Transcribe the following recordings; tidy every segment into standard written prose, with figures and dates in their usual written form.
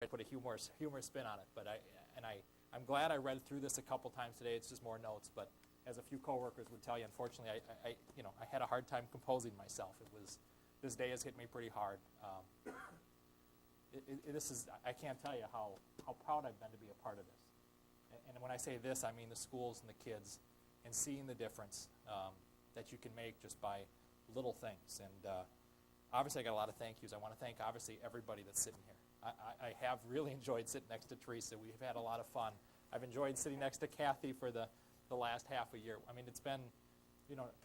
put a humorous spin on it. But I'm glad I read through this a couple times today. It's just more notes. But as a few coworkers would tell you, unfortunately, I had a hard time composing myself. This day has hit me pretty hard. I can't tell you how proud I've been to be a part of this. And when I say this, I mean the schools and the kids, and seeing the difference that you can make just by little things. And obviously, I got a lot of thank yous. I want to thank, obviously, everybody that's sitting here. I have really enjoyed sitting next to Teresa. We've had a lot of fun. I've enjoyed sitting next to Kathy for the last half a year. I mean, it's been,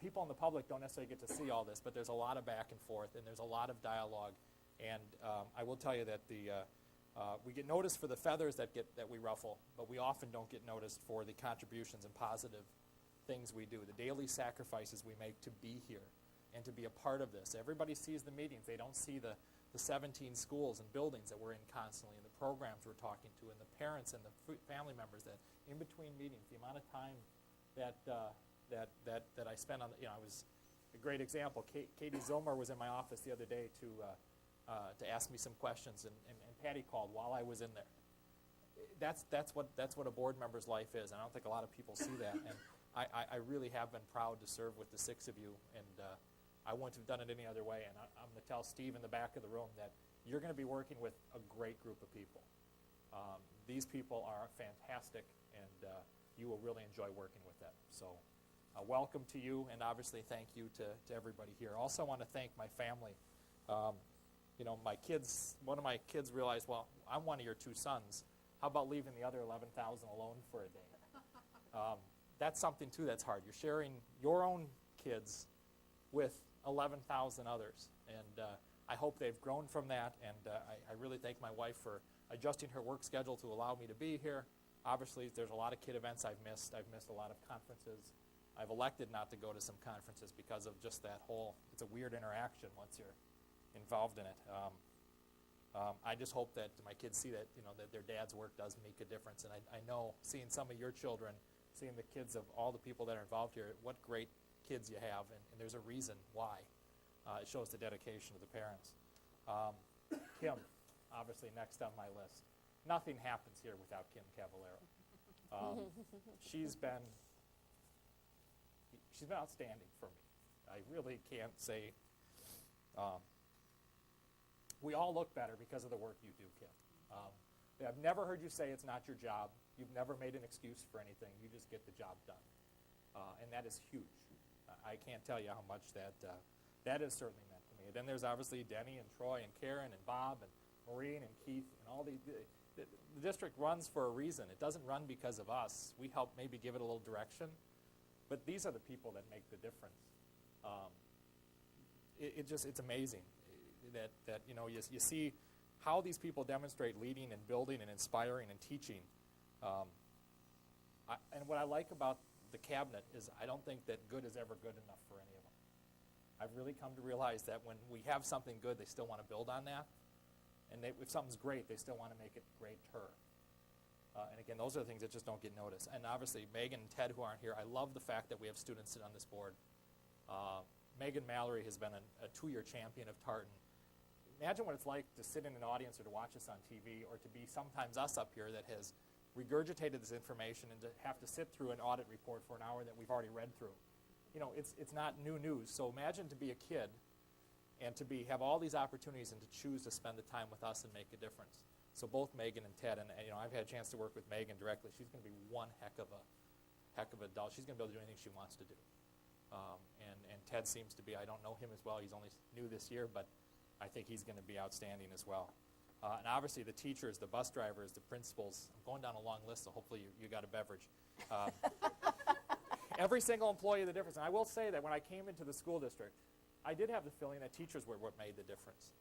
people in the public don't necessarily get to see all this, but there's a lot of back and forth, and there's a lot of dialogue. And I will tell you that we get noticed for the feathers that we ruffle, but we often don't get noticed for the contributions and positive things we do, the daily sacrifices we make to be here and to be a part of this. Everybody sees the meetings. They don't see the 17 schools and buildings that we're in constantly, and the programs we're talking to, and the parents and the family members that in between meetings, the amount of time that I spend on, I was a great example. Katie Zilmer was in my office the other day to ask me some questions, and Patty called while I was in there. That's what a board member's life is, and I don't think a lot of people see that. And I really have been proud to serve with the six of you, and I wouldn't have done it any other way. And I'm going to tell Steve in the back of the room that you're going to be working with a great group of people. These people are fantastic, and you will really enjoy working with them. So welcome to you, and obviously thank you to everybody here. Also, I want to thank my family. My kids, one of my kids realized, well, I'm one of your two sons. How about leaving the other 11,000 alone for a day? That's something, too, that's hard. You're sharing your own kids with 11,000 others. And I hope they've grown from that. And I really thank my wife for adjusting her work schedule to allow me to be here. Obviously, there's a lot of kid events I've missed. I've missed a lot of conferences. I've elected not to go to some conferences because of just that whole, it's a weird interaction once you're involved in it. I just hope that my kids see that, that their dad's work does make a difference. And I know seeing some of your children, seeing the kids of all the people that are involved here, what great kids you have, and there's a reason why. It shows the dedication of the parents. Kim, obviously next on my list. Nothing happens here without Kim Cavallero. She's been outstanding for me. I really can't say. We all look better because of the work you do, Kim. I've never heard you say it's not your job. You've never made an excuse for anything. You just get the job done. And that is huge. I can't tell you how much that has certainly meant to me. And then there's obviously Denny and Troy and Karen and Bob and Maureen and Keith and all the district runs for a reason. It doesn't run because of us. We help maybe give it a little direction. But these are the people that make the difference. It's amazing that you see how these people demonstrate leading and building and inspiring and teaching. And what I like about the cabinet is I don't think that good is ever good enough for any of them. I've really come to realize that when we have something good, they still want to build on that. And if something's great, they still want to make it greater. And again, those are the things that just don't get noticed. And obviously, Megan and Ted, who aren't here, I love the fact that we have students sit on this board. Megan Mallory has been a 2-year champion of Tartan. Imagine what it's like to sit in an audience or to watch us on TV, or to be sometimes us up here that has regurgitated this information and to have to sit through an audit report for an hour that we've already read through. It's not new news. So imagine to be a kid and to have all these opportunities and to choose to spend the time with us and make a difference. So both Megan and Ted, and I've had a chance to work with Megan directly. She's going to be one heck of a doll. She's going to be able to do anything she wants to do. And Ted seems to be, I don't know him as well. He's only new this year, but I think he's going to be outstanding as well. And obviously the teachers, the bus drivers, the principals. I'm going down a long list, so hopefully you got a beverage. Every single employee of the difference. And I will say that when I came into the school district, I did have the feeling that teachers were what made the difference.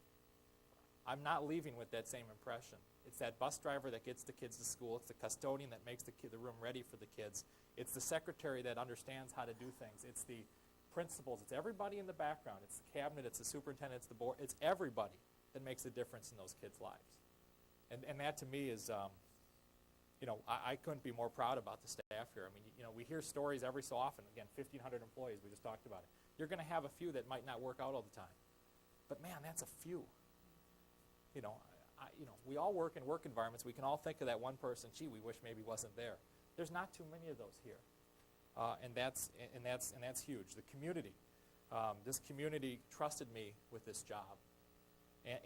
I'm not leaving with that same impression. It's that bus driver that gets the kids to school. It's the custodian that makes the room ready for the kids. It's the secretary that understands how to do things. It's the principals. It's everybody in the background. It's the cabinet. It's the superintendent. It's the board. It's everybody that makes a difference in those kids' lives. And that to me is, I couldn't be more proud about the staff here. I mean, we hear stories every so often. Again, 1,500 employees. We just talked about it. You're going to have a few that might not work out all the time. But, man, that's a few. we all work in work environments. We can all think of that one person, gee, we wish maybe wasn't there. There's not too many of those here. And that's huge. The community. This community trusted me with this job.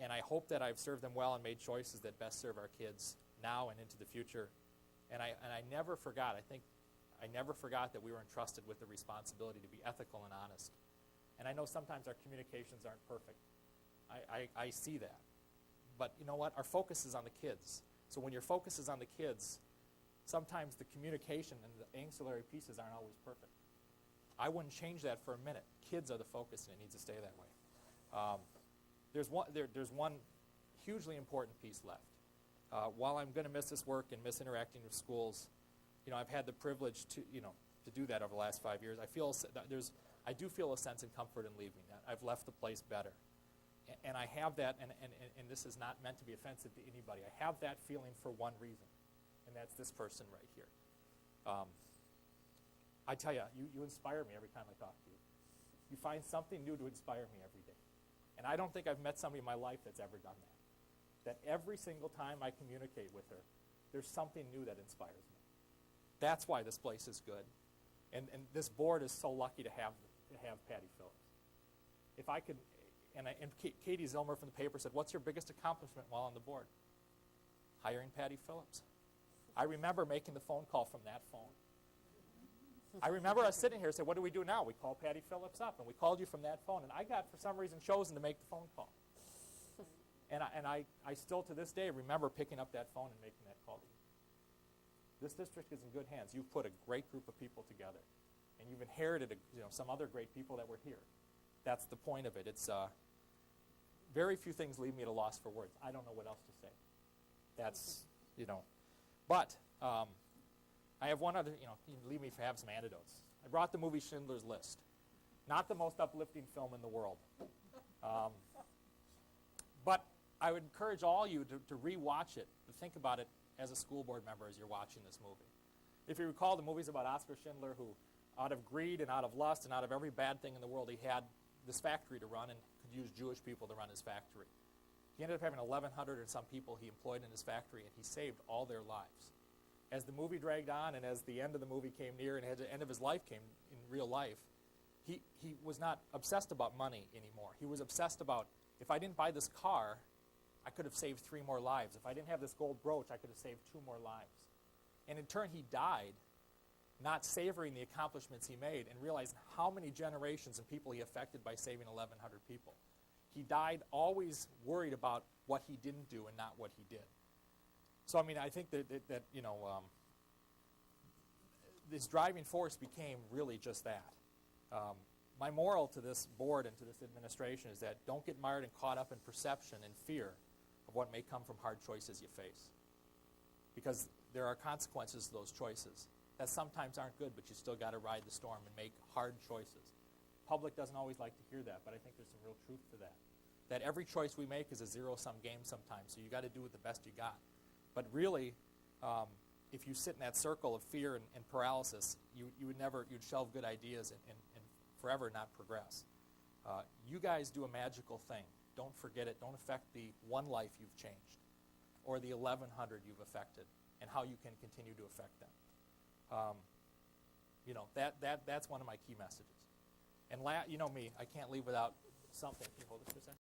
And I hope that I've served them well and made choices that best serve our kids now and into the future. And I never forgot, I never forgot that we were entrusted with the responsibility to be ethical and honest. And I know sometimes our communications aren't perfect. I see that. But you know what? Our focus is on the kids. So when your focus is on the kids, sometimes the communication and the ancillary pieces aren't always perfect. I wouldn't change that for a minute. Kids are the focus, and it needs to stay that way. There's one hugely important piece left. While I'm going to miss this work and miss interacting with schools, I've had the privilege to do that over the last 5 years. I do feel a sense of comfort in leaving. That I've left the place better. And I have that, and this is not meant to be offensive to anybody. I have that feeling for one reason, and that's this person right here. I tell you, you inspire me every time I talk to you. You find something new to inspire me every day. And I don't think I've met somebody in my life that's ever done that. That every single time I communicate with her, there's something new that inspires me. That's why this place is good. And this board is so lucky to have Patty Phillips. If I could, and Katie Zilmer from the paper said, what's your biggest accomplishment while on the board? Hiring Patty Phillips. I remember making the phone call from that phone. I remember us sitting here and said, what do we do now? We call Patty Phillips up, and we called you from that phone. And I got, for some reason, chosen to make the phone call. And I still, to this day, remember picking up that phone and making that call to you. This district is in good hands. You've put a great group of people together. And you've inherited some other great people that were here. That's the point of it. It's very few things leave me at a loss for words. I don't know what else to say. That's, But I have one other, you leave me to have some anecdotes. I brought the movie Schindler's List. Not the most uplifting film in the world. But I would encourage all you to re-watch it, to think about it as a school board member as you're watching this movie. If you recall, the movie's about Oskar Schindler, who, out of greed and out of lust and out of every bad thing in the world, he had this factory to run and could use Jewish people to run his factory. He ended up having 1,100 and some people he employed in his factory, and he saved all their lives. As the movie dragged on and as the end of the movie came near and as the end of his life came in real life, he was not obsessed about money anymore. He was obsessed about, if I didn't buy this car, I could have saved 3 more lives. If I didn't have this gold brooch, I could have saved 2 more lives. And in turn, he died not savoring the accomplishments he made and realizing how many generations and people he affected by saving 1,100 people. He died always worried about what he didn't do and not what he did. So, I think that this driving force became really just that. My moral to this board and to this administration is that don't get mired and caught up in perception and fear of what may come from hard choices you face. Because there are consequences to those choices that sometimes aren't good, but you still got to ride the storm and make hard choices. Public doesn't always like to hear that, but I think there's some real truth to that. That every choice we make is a zero-sum game sometimes, so you got to do it the best you got. But really, if you sit in that circle of fear and paralysis, you'd shelve good ideas and forever not progress. You guys do a magical thing. Don't forget it. Don't affect the one life you've changed or the 1,100 you've affected and how you can continue to affect them. That's one of my key messages. And you know me, I can't leave without something. Can you hold this for a second?